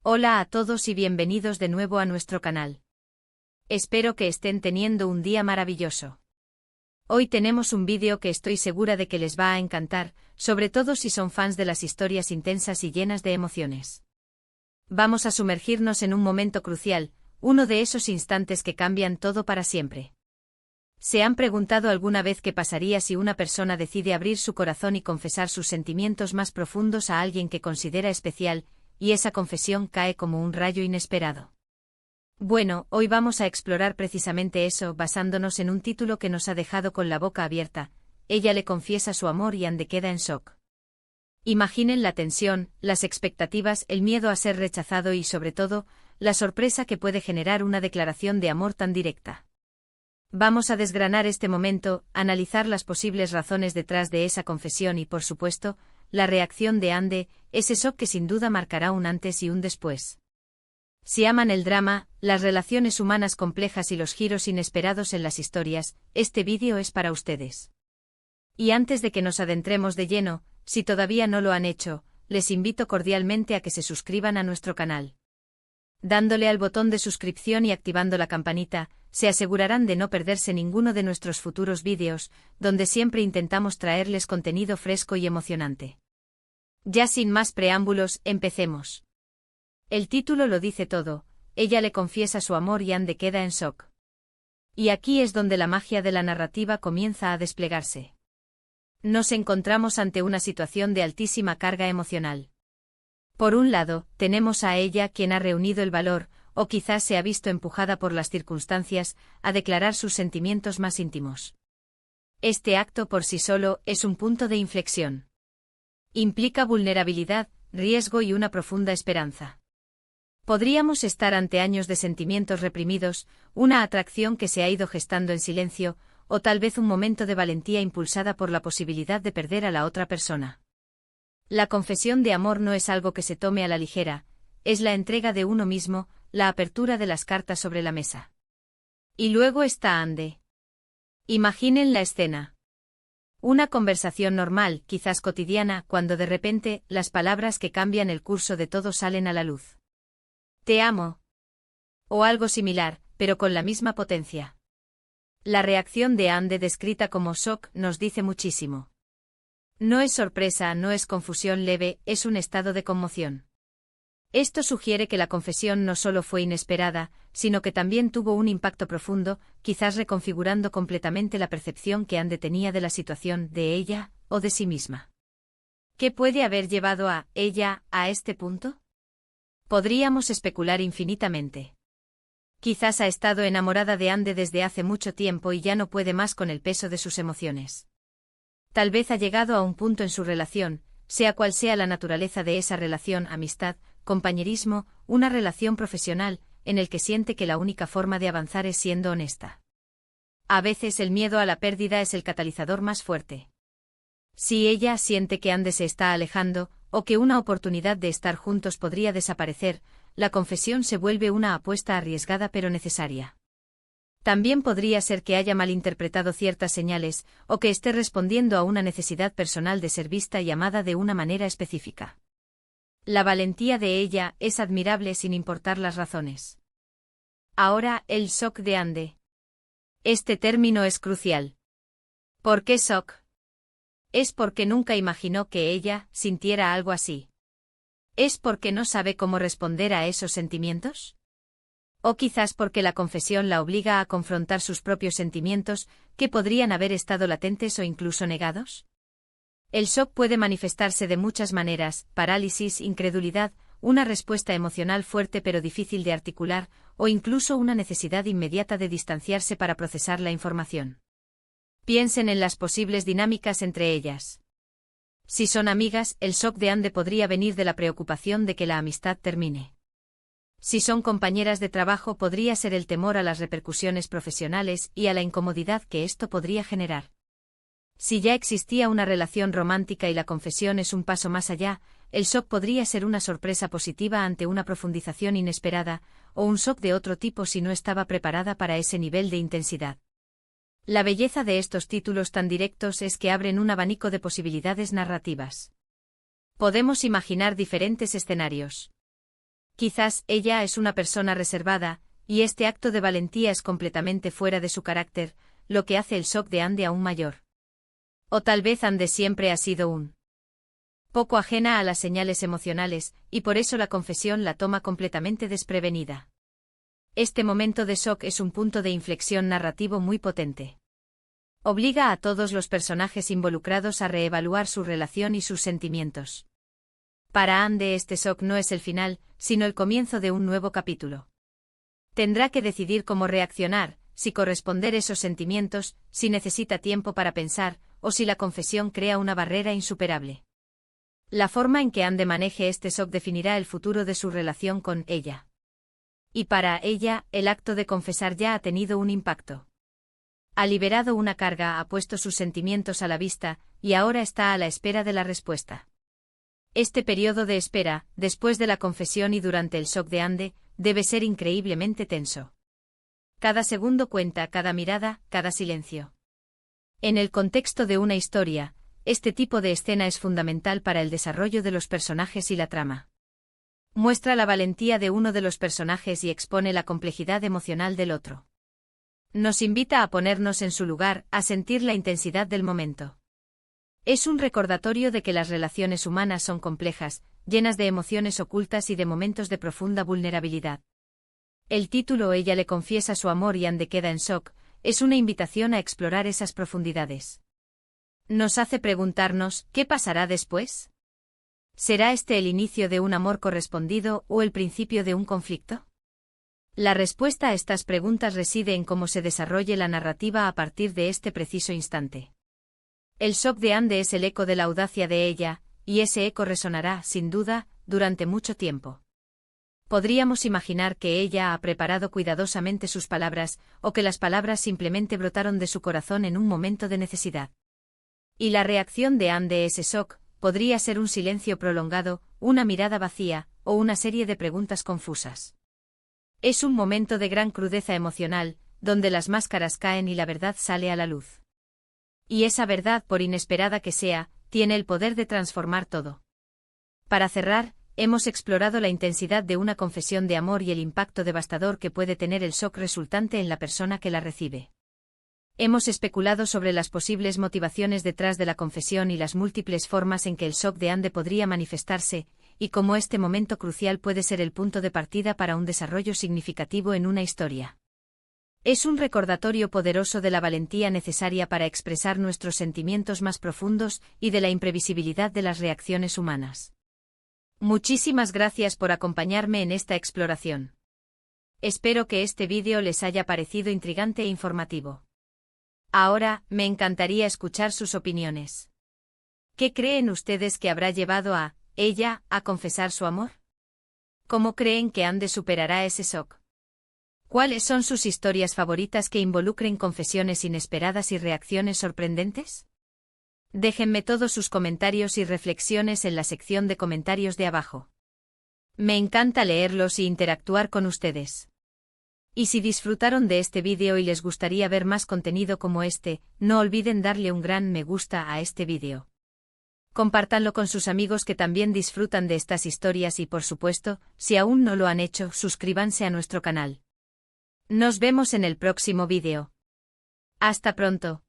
Hola a todos y bienvenidos de nuevo a nuestro canal. Espero que estén teniendo un día maravilloso. Hoy tenemos un vídeo que estoy segura de que les va a encantar, sobre todo si son fans de las historias intensas y llenas de emociones. Vamos a sumergirnos en un momento crucial, uno de esos instantes que cambian todo para siempre. ¿Se han preguntado alguna vez qué pasaría si una persona decide abrir su corazón y confesar sus sentimientos más profundos a alguien que considera especial, y esa confesión cae como un rayo inesperado? Bueno, hoy vamos a explorar precisamente eso basándonos en un título que nos ha dejado con la boca abierta. Ella le confiesa su amor y Andy queda en shock. Imaginen la tensión, las expectativas, el miedo a ser rechazado y, sobre todo, la sorpresa que puede generar una declaración de amor tan directa. Vamos a desgranar este momento, analizar las posibles razones detrás de esa confesión y, por supuesto, la reacción de Andy, ese shock que sin duda marcará un antes y un después. Si aman el drama, las relaciones humanas complejas y los giros inesperados en las historias, este vídeo es para ustedes. Y antes de que nos adentremos de lleno, si todavía no lo han hecho, les invito cordialmente a que se suscriban a nuestro canal. Dándole al botón de suscripción y activando la campanita, se asegurarán de no perderse ninguno de nuestros futuros vídeos, donde siempre intentamos traerles contenido fresco y emocionante. Ya sin más preámbulos, empecemos. El título lo dice todo, ella le confiesa su amor y Andy queda en shock. Y aquí es donde la magia de la narrativa comienza a desplegarse. Nos encontramos ante una situación de altísima carga emocional. Por un lado, tenemos a ella quien ha reunido el valor, o quizás se ha visto empujada por las circunstancias, a declarar sus sentimientos más íntimos. Este acto por sí solo es un punto de inflexión. Implica vulnerabilidad, riesgo y una profunda esperanza. Podríamos estar ante años de sentimientos reprimidos, una atracción que se ha ido gestando en silencio, o tal vez un momento de valentía impulsada por la posibilidad de perder a la otra persona. La confesión de amor no es algo que se tome a la ligera, es la entrega de uno mismo, la apertura de las cartas sobre la mesa. Y luego está Andy. Imaginen la escena. Una conversación normal, quizás cotidiana, cuando de repente, las palabras que cambian el curso de todo salen a la luz. Te amo. O algo similar, pero con la misma potencia. La reacción de Andy, descrita como shock, nos dice muchísimo. No es sorpresa, no es confusión leve, es un estado de conmoción. Esto sugiere que la confesión no solo fue inesperada, sino que también tuvo un impacto profundo, quizás reconfigurando completamente la percepción que Andy tenía de la situación, de ella, o de sí misma. ¿Qué puede haber llevado a ella a este punto? Podríamos especular infinitamente. Quizás ha estado enamorada de Andy desde hace mucho tiempo y ya no puede más con el peso de sus emociones. Tal vez ha llegado a un punto en su relación, sea cual sea la naturaleza de esa relación, amistad, compañerismo, una relación profesional, en el que siente que la única forma de avanzar es siendo honesta. A veces el miedo a la pérdida es el catalizador más fuerte. Si ella siente que Andy se está alejando, o que una oportunidad de estar juntos podría desaparecer, la confesión se vuelve una apuesta arriesgada pero necesaria. También podría ser que haya malinterpretado ciertas señales, o que esté respondiendo a una necesidad personal de ser vista y amada de una manera específica. La valentía de ella es admirable sin importar las razones. Ahora, el shock de Andy. Este término es crucial. ¿Por qué shock? ¿Es porque nunca imaginó que ella sintiera algo así? ¿Es porque no sabe cómo responder a esos sentimientos? O quizás porque la confesión la obliga a confrontar sus propios sentimientos, que podrían haber estado latentes o incluso negados. El shock puede manifestarse de muchas maneras: parálisis, incredulidad, una respuesta emocional fuerte pero difícil de articular, o incluso una necesidad inmediata de distanciarse para procesar la información. Piensen en las posibles dinámicas entre ellas. Si son amigas, el shock de Andy podría venir de la preocupación de que la amistad termine. Si son compañeras de trabajo, podría ser el temor a las repercusiones profesionales y a la incomodidad que esto podría generar. Si ya existía una relación romántica y la confesión es un paso más allá, el shock podría ser una sorpresa positiva ante una profundización inesperada, o un shock de otro tipo si no estaba preparada para ese nivel de intensidad. La belleza de estos títulos tan directos es que abren un abanico de posibilidades narrativas. Podemos imaginar diferentes escenarios. Quizás ella es una persona reservada, y este acto de valentía es completamente fuera de su carácter, lo que hace el shock de Andy aún mayor. O tal vez Andy siempre ha sido un poco ajena a las señales emocionales, y por eso la confesión la toma completamente desprevenida. Este momento de shock es un punto de inflexión narrativo muy potente. Obliga a todos los personajes involucrados a reevaluar su relación y sus sentimientos. Para Andy este shock no es el final, sino el comienzo de un nuevo capítulo. Tendrá que decidir cómo reaccionar, si corresponder esos sentimientos, si necesita tiempo para pensar, o si la confesión crea una barrera insuperable. La forma en que Andy maneje este shock definirá el futuro de su relación con ella. Y para ella, el acto de confesar ya ha tenido un impacto. Ha liberado una carga, ha puesto sus sentimientos a la vista, y ahora está a la espera de la respuesta. Este periodo de espera, después de la confesión y durante el shock de Andy, debe ser increíblemente tenso. Cada segundo cuenta, cada mirada, cada silencio. En el contexto de una historia, este tipo de escena es fundamental para el desarrollo de los personajes y la trama. Muestra la valentía de uno de los personajes y expone la complejidad emocional del otro. Nos invita a ponernos en su lugar, a sentir la intensidad del momento. Es un recordatorio de que las relaciones humanas son complejas, llenas de emociones ocultas y de momentos de profunda vulnerabilidad. El título Ella le confiesa su amor y Andy queda en shock, es una invitación a explorar esas profundidades. Nos hace preguntarnos, ¿qué pasará después? ¿Será este el inicio de un amor correspondido o el principio de un conflicto? La respuesta a estas preguntas reside en cómo se desarrolle la narrativa a partir de este preciso instante. El shock de Andy es el eco de la audacia de ella, y ese eco resonará, sin duda, durante mucho tiempo. Podríamos imaginar que ella ha preparado cuidadosamente sus palabras, o que las palabras simplemente brotaron de su corazón en un momento de necesidad. Y la reacción de Andy a ese shock podría ser un silencio prolongado, una mirada vacía, o una serie de preguntas confusas. Es un momento de gran crudeza emocional, donde las máscaras caen y la verdad sale a la luz. Y esa verdad, por inesperada que sea, tiene el poder de transformar todo. Para cerrar, hemos explorado la intensidad de una confesión de amor y el impacto devastador que puede tener el shock resultante en la persona que la recibe. Hemos especulado sobre las posibles motivaciones detrás de la confesión y las múltiples formas en que el shock de Andy podría manifestarse, y cómo este momento crucial puede ser el punto de partida para un desarrollo significativo en una historia. Es un recordatorio poderoso de la valentía necesaria para expresar nuestros sentimientos más profundos y de la imprevisibilidad de las reacciones humanas. Muchísimas gracias por acompañarme en esta exploración. Espero que este vídeo les haya parecido intrigante e informativo. Ahora, me encantaría escuchar sus opiniones. ¿Qué creen ustedes que habrá llevado a ella a confesar su amor? ¿Cómo creen que Andy superará ese shock? ¿Cuáles son sus historias favoritas que involucren confesiones inesperadas y reacciones sorprendentes? Déjenme todos sus comentarios y reflexiones en la sección de comentarios de abajo. Me encanta leerlos y interactuar con ustedes. Y si disfrutaron de este vídeo y les gustaría ver más contenido como este, no olviden darle un gran me gusta a este vídeo. Compártanlo con sus amigos que también disfrutan de estas historias y por supuesto, si aún no lo han hecho, suscríbanse a nuestro canal. Nos vemos en el próximo vídeo. Hasta pronto.